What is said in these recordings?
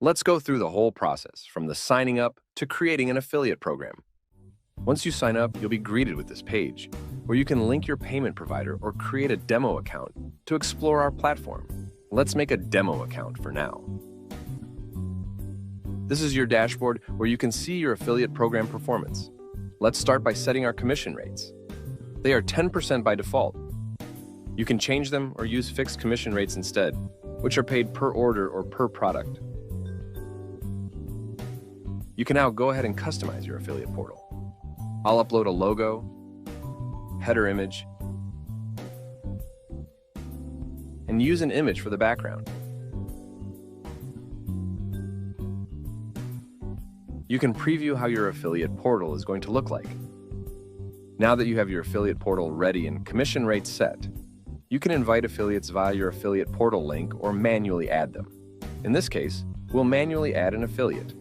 Let's go through the whole process, from the signing up to creating an affiliate program. Once you sign up, you'll be greeted with this page, where you can link your payment provider or create a demo account to explore our platform. Let's make a demo account for now. This is your dashboard where you can see your affiliate program performance. Let's start by setting our commission rates. They are 10% by default. You can change them or use fixed commission rates instead, which are paid per order or per product. You can now go ahead and customize your affiliate portal. I'll upload a logo, header image, and use an image for the background. You can preview how your affiliate portal is going to look like. Now that you have your affiliate portal ready and commission rates set, you can invite affiliates via your affiliate portal link or manually add them. In this case, we'll manually add an affiliate.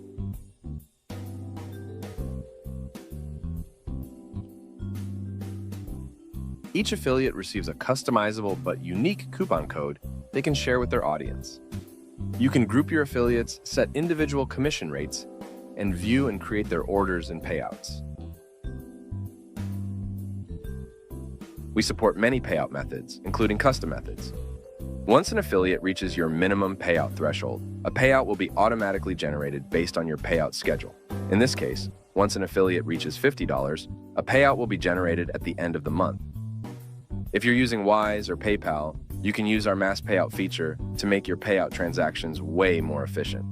Each affiliate receives a customizable but unique coupon code they can share with their audience. You can group your affiliates, set individual commission rates, and view and create their orders and payouts. We support many payout methods, including custom methods. Once an affiliate reaches your minimum payout threshold, a payout will be automatically generated based on your payout schedule. In this case, once an affiliate reaches $50, a payout will be generated at the end of the month. If you're using Wise or PayPal, you can use our mass payout feature to make your payout transactions way more efficient.